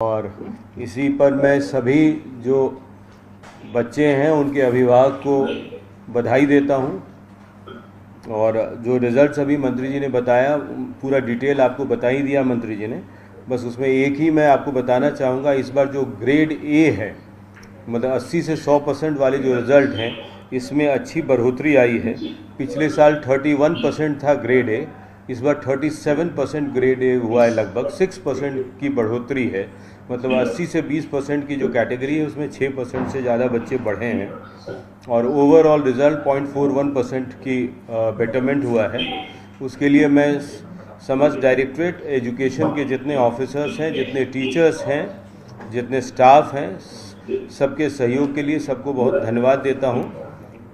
और इसी पर मैं सभी जो बच्चे हैं उनके अभिभावक को बधाई देता हूं। और जो रिज़ल्ट्स अभी मंत्री जी ने बताया पूरा डिटेल आपको बता ही दिया मंत्री जी ने, बस उसमें एक ही मैं आपको बताना चाहूँगा। इस बार जो ग्रेड ए है, मतलब 80 से 100% वाले जो रिज़ल्ट हैं, इसमें अच्छी बढ़ोतरी आई है। पिछले साल 31% था ग्रेड ए, इस बार 37% ग्रेड ए हुआ है, लगभग 6% की बढ़ोतरी है। मतलब 80 से 20% की जो कैटेगरी है उसमें 6% से ज़्यादा बच्चे बढ़े हैं और ओवरऑल रिज़ल्ट 0.41% की बेटरमेंट हुआ है। उसके लिए मैं समस्त डायरेक्टरेट एजुकेशन के जितने ऑफिसर्स हैं, जितने टीचर्स हैं, जितने स्टाफ हैं, सबके सहयोग के लिए सबको बहुत धन्यवाद देता हूं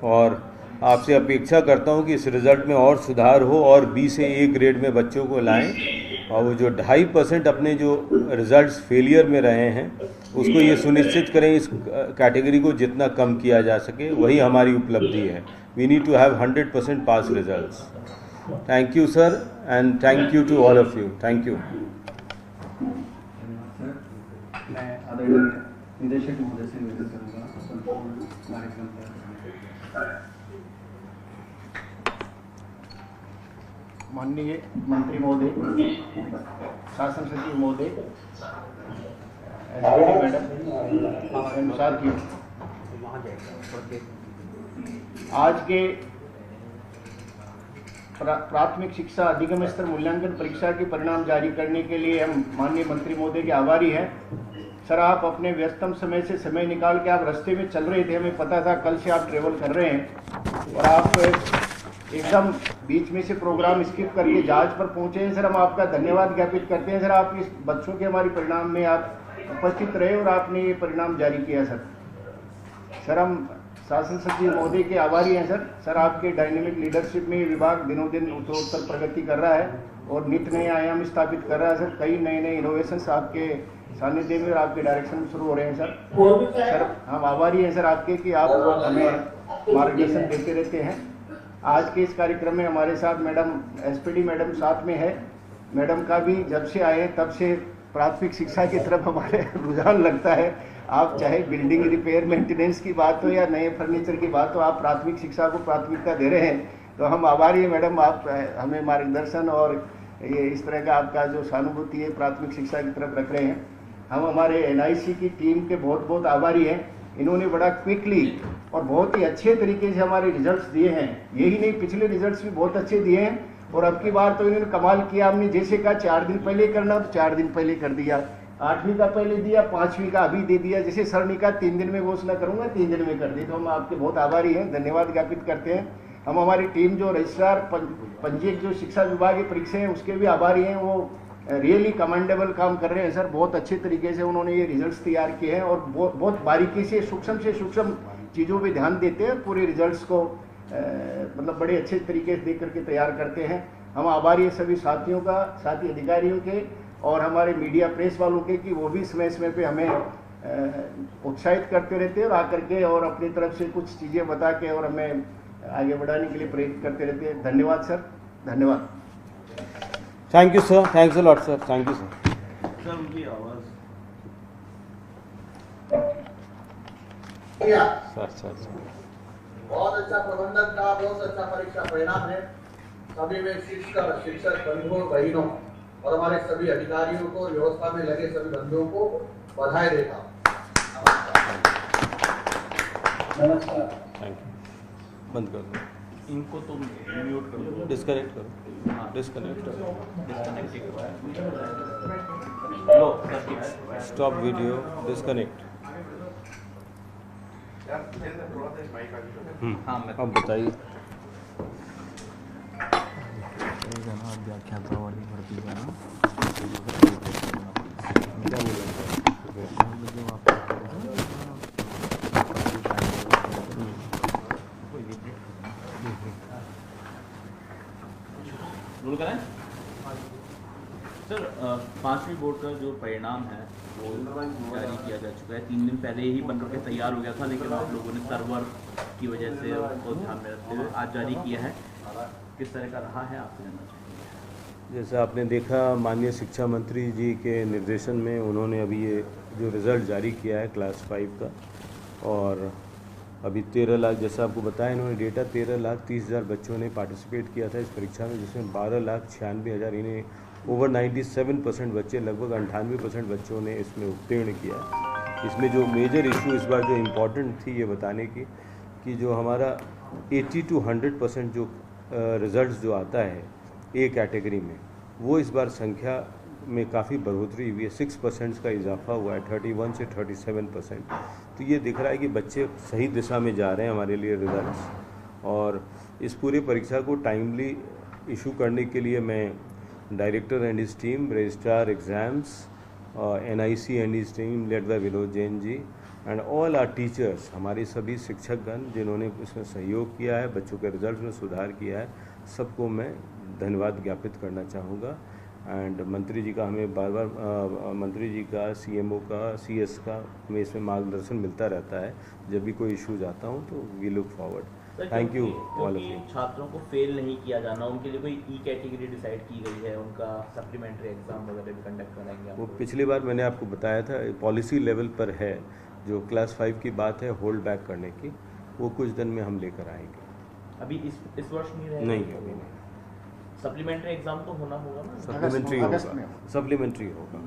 और आपसे अपेक्षा करता हूं कि इस रिज़ल्ट में और सुधार हो और बी से ए ग्रेड में बच्चों को लाएं और वो जो 2.5% अपने जो रिज़ल्ट्स फेलियर में रहे हैं उसको ये सुनिश्चित करें इस कैटेगरी को जितना कम किया जा सके, वही हमारी उपलब्धि है। We need to have 100% pass results. Thank you sir and thank you to all of you. Thank you. मैं आदरणीय निदेशक महोदय से निवेदन करूंगा संपूर्ण कार्यक्रम पर। माननीय मंत्री महोदय, शासन सचिव महोदय, मैडम, साथियों, आज के प्राथमिक शिक्षा अधिगम स्तर मूल्यांकन परीक्षा के परिणाम जारी करने के लिए हम माननीय मंत्री महोदय के आभारी हैं। सर, आप अपने व्यस्तम समय से समय निकाल के आप रास्ते में चल रहे थे, हमें पता था कल से आप ट्रेवल कर रहे हैं और आप एकदम बीच में से प्रोग्राम स्किप करके जहाज पर पहुंचे हैं। सर, हम आपका धन्यवाद ज्ञापित करते हैं। सर, आप इस बच्चों के हमारे परिणाम में आप उपस्थित रहे और आपने ये परिणाम जारी किया। सर, हम शासन सचिव महोदय के आभारी हैं। सर, आपके डायनेमिक लीडरशिप में ये विभाग दिनों दिन उत्तरोत्तर प्रगति कर रहा है और नित नए आयाम स्थापित कर रहा है। सर, कई नए नए इनोवेशंस आपके सानिध्य में और आपके डायरेक्शन में शुरू हो रहे हैं। सर, हम आभारी हैं सर आपके कि आप हमें मार्गदर्शन देते रहते हैं। आज के इस कार्यक्रम में हमारे साथ मैडम एसपीडी मैडम साथ में है। मैडम का भी जब से आए तब से प्राथमिक शिक्षा की तरफ हमारे रुझान लगता है। आप चाहे बिल्डिंग रिपेयर मेंटेनेंस की बात हो या नए फर्नीचर की बात हो, आप प्राथमिक शिक्षा को प्राथमिकता दे रहे हैं, तो हम आभारी हैं मैडम। आप हमें मार्गदर्शन और ये इस तरह का आपका जो सहानुभूति है प्राथमिक शिक्षा की तरफ रख रहे हैं। हम हमारे एनआईसी की टीम के बहुत बहुत आभारी हैं। इन्होंने बड़ा क्विकली और बहुत ही अच्छे तरीके से हमारे रिजल्ट्स दिए हैं। यही नहीं, पिछले रिजल्ट्स भी बहुत अच्छे दिए हैं और अब की बार तो इन्होंने कमाल किया। हमने जैसे कहा 4 दिन पहले करना तो 4 दिन पहले कर दिया, 8वीं का पहले दिया, 5वीं का अभी दे दिया। जैसे सर ने कहा 3 दिन में घोषणा करूंगा, 3 दिन में कर दी। तो हम आपके बहुत आभारी हैं, धन्यवाद ज्ञापित करते हैं। हम हमारी टीम जो रजिस्ट्रार पंजीयक जो शिक्षा विभाग की परीक्षा है उसके भी आभारी हैं। वो रियली कमेंडेबल काम कर रहे हैं सर। बहुत अच्छे तरीके से उन्होंने ये रिजल्ट्स तैयार किए हैं और बहुत बारीकी से सूक्ष्म चीज़ों पे ध्यान देते हैं। पूरे रिजल्ट्स को मतलब बड़े अच्छे तरीके से देख करके तैयार करते हैं। हम आभारी हैं सभी साथियों का, साथी अधिकारियों के और हमारे मीडिया प्रेस वालों के कि वो भी समय समय पे हमें उत्साहित करते रहते हैं और आकर के और अपनी तरफ से कुछ चीज़ें बता के और हमें आगे बढ़ाने के लिए प्रेरित करते रहते हैं। धन्यवाद सर, धन्यवाद। Thank you sir, thanks a lot sir, thank you sir. Sir, उनकी आवाज़ सर बहुत अच्छा प्रबंधन का बहुत अच्छा परीक्षा परिणाम है। सभी में शिक्षक बंधुओं बहनों और हमारे सभी अधिकारियों को, व्यवस्था में लगे सभी बंधुओं को बधाई देता हूँ। नमस्कार। Thank you. बंद कर दो, इनको तो म्यूट कर दो, डिस्कनेक्ट करो। हाँ, डिस्कनेक्ट करो, स्टॉप वीडियो, डिस्कनेक्ट। अब बताइए। रोल करें सर। 5वीं बोर्ड का जो परिणाम है वो जारी किया जा चुका है। 3 दिन पहले ही बन के तैयार हो गया था, लेकिन आप लोगों ने सर्वर की वजह से उसको ध्यान में रखते हुए आज जारी किया है। किस तरह का रहा है आपको जानना चाहिए। जैसा आपने देखा, माननीय शिक्षा मंत्री जी के निर्देशन में उन्होंने अभी ये जो रिज़ल्ट जारी किया है क्लास 5 का, और अभी 13 लाख, जैसा आपको बताया इन्होंने डेटा, 13,30,000 बच्चों ने पार्टिसिपेट किया था इस परीक्षा में, जिसमें 12,96,000 इन्हें ओवर 97% बच्चे, लगभग 98% बच्चों ने इसमें उत्तीर्ण किया। इसमें जो मेजर इशू इस बार जो इम्पोर्टेंट थी ये बताने की कि जो हमारा 80 to 100% जो रिज़ल्ट जो आता है ए कैटेगरी में, वो इस बार संख्या में काफ़ी बढ़ोतरी हुई है, 6% का इजाफा हुआ है, 31 से 37%। तो ये दिख रहा है कि बच्चे सही दिशा में जा रहे हैं हमारे लिए रिज़ल्ट्स। और इस पूरे परीक्षा को टाइमली इशू करने के लिए मैं director and his team, registrar exams, NIC and his team led by Vinod Jain ji and all our teachers, हमारे सभी शिक्षकगण जिन्होंने इसमें सहयोग किया है, बच्चों के रिजल्ट में सुधार किया है, सबको मैं धन्यवाद ज्ञापित करना चाहूँगा। एंड मंत्री जी का हमें बार बार मंत्री जी का, CMO का, CS का हमें इसमें मार्गदर्शन मिलता रहता है जब भी कोई इशूज आता हूँ, तो we look forward. Thank you all of you. छात्रों को फेल नहीं किया जाना, उनके लिए कोई ई कैटेगरी डिसाइड की गई है, उनका सप्लीमेंट्री एग्जाम वगैरह भी कंडक्ट कराएंगे आप? वो पिछली बार मैंने आपको बताया था, पॉलिसी लेवल पर है, जो क्लास 5 की बात है होल्ड बैक करने की, वो कुछ दिन में हम लेकर आएंगे। अभी इस वर्ष नहीं रहेगा? नहीं, अभी नहीं। सप्लीमेंट्री एग्जाम तो होना होगा ना? सप्लीमेंट्री होगा, सप्लीमेंट्री होगा।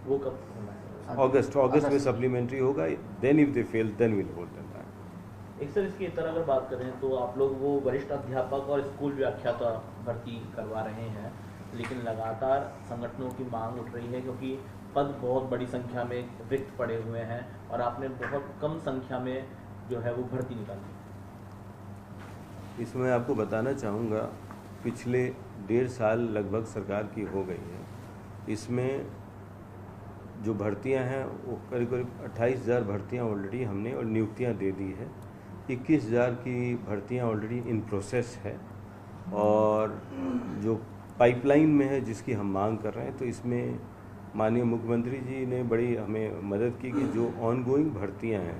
वो कब होना है? अगस्त में सप्लीमेंट्री होगा। Then if they fail then will hold them back. एक सर, इसकी तरह अगर बात करें तो आप लोग वो वरिष्ठ अध्यापक और स्कूल व्याख्याता भर्ती करवा रहे हैं, लेकिन लगातार संगठनों की मांग उठ रही है क्योंकि पद बहुत बड़ी संख्या में रिक्त पड़े हुए हैं और आपने बहुत कम संख्या में जो है वो भर्ती निकाली। इसमें आपको बताना चाहूँगा, पिछले 1.5 साल लगभग सरकार की हो गई है, इसमें जो भर्तियां हैं वो करीब करीब 28,000 भर्तियां ऑलरेडी हमने और नियुक्तियां दे दी है। 21,000 की भर्तियां ऑलरेडी इन प्रोसेस है और जो पाइपलाइन में है जिसकी हम मांग कर रहे हैं। तो इसमें माननीय मुख्यमंत्री जी ने बड़ी हमें मदद की कि जो ऑनगोइंग भर्तियां हैं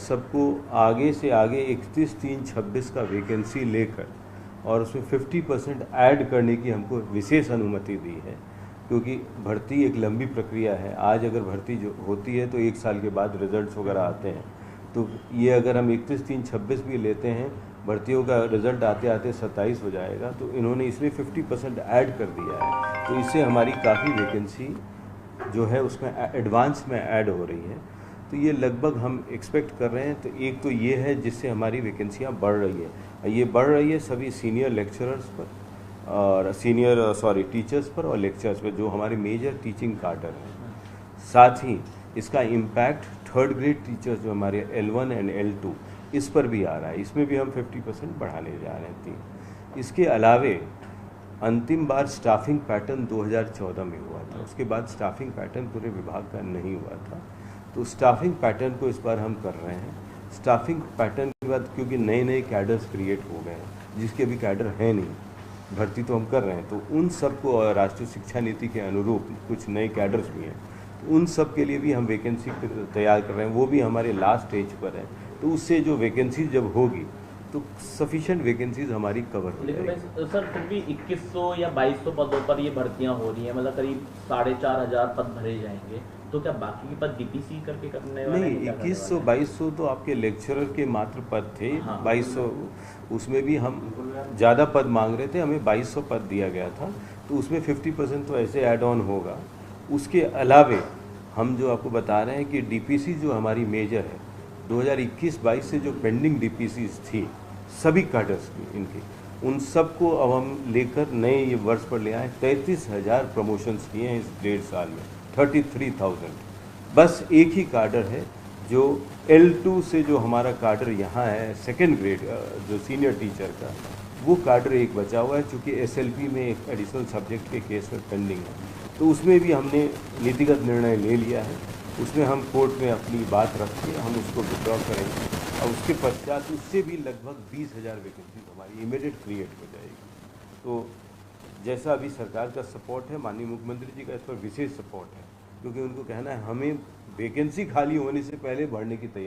सबको आगे से आगे 31/3/26 का वैकेंसी लेकर और उसमें 50% ऐड करने की हमको विशेष अनुमति दी है, क्योंकि भर्ती एक लंबी प्रक्रिया है। आज अगर भर्ती जो होती है तो 1 साल के बाद रिजल्ट्स वगैरह आते हैं, तो ये अगर हम 31/3/26 भी लेते हैं, भर्तियों का रिज़ल्ट आते आते 27 हो जाएगा, तो इन्होंने इसमें 50% ऐड कर दिया है। तो इससे हमारी काफ़ी वैकेंसी जो है उसमें एडवांस में ऐड हो रही है। तो ये लगभग हम एक्सपेक्ट कर रहे हैं। तो एक तो ये है जिससे हमारी वैकेंसियाँ बढ़ रही है, ये बढ़ रही है सभी सीनियर लेक्चरर्स पर और टीचर्स पर और लेक्चरर्स पर, जो हमारे मेजर टीचिंग कार्डर हैं। साथ ही इसका इम्पैक्ट 3rd ग्रेड टीचर्स जो हमारे L1 एंड L2 इस पर भी आ रहा है, इसमें भी हम 50% बढ़ाने जा रहे हैं। इसके अलावे अंतिम बार स्टाफिंग पैटर्न 2014 में हुआ था, उसके बाद स्टाफिंग पैटर्न पूरे विभाग का नहीं हुआ था। तो स्टाफिंग पैटर्न को इस बार हम कर रहे हैं। स्टाफिंग पैटर्न के बाद क्योंकि नए नए कैडर्स क्रिएट हो गए हैं जिसके अभी कैडर है नहीं, भर्ती तो हम कर रहे हैं, तो उन सबको राष्ट्रीय शिक्षा नीति के अनुरूप कुछ नए कैडर्स भी हैं, तो उन सब के लिए भी हम वैकेंसी तैयार कर रहे हैं, वो भी हमारे लास्ट स्टेज पर है। तो उससे जो वैकेंसी जब होगी तो सफिशिएंट वैकेंसीज हमारी कवर हो जाएगी। लेकिन सर फिर भी 2100 या 2200 पदों पर ये भर्तियां हो रही हैं, मतलब करीब 4,500 पद भरे जाएंगे, तो क्या बाकी के पद DPC करके करने वाले नहीं? 2100-2200 तो आपके लेक्चरर के मात्र पद थे। हाँ। 2200 उसमें भी हम ज़्यादा पद मांग रहे थे, हमें 2200 पद दिया गया था, तो उसमें 50% तो ऐसे ऐड ऑन होगा। उसके अलावे हम जो आपको बता रहे हैं कि DPC जो हमारी मेजर है, 2021-22 से जो पेंडिंग DPCs थी सभी कैडर्स की इनकी, उन सबको अब हम लेकर नए ये वर्ष पर ले आए। 33,000 प्रमोशंस किए हैं इस 1.5 साल में, 33,000। बस एक ही कार्डर है जो L2 से जो हमारा कार्डर यहाँ है 2nd ग्रेड जो सीनियर टीचर का, वो कार्डर एक बचा हुआ है, चूँकि SLP में एक एडिशनल सब्जेक्ट के केस में पेंडिंग है। तो उसमें भी हमने नीतिगत निर्णय ले लिया है, उसमें हम कोर्ट में अपनी बात रख के हम उसको विड्रॉ करेंगे और उसके पश्चात उससे भी लगभग 20,000 वैकेंसी हमारी इमीडिएट क्रिएट हो जाएगी। तो जैसा अभी सरकार का सपोर्ट है, माननीय मुख्यमंत्री जी का इस पर विशेष सपोर्ट है, क्योंकि उनको कहना है हमें वैकेंसी खाली होने से पहले भरने की तैयारी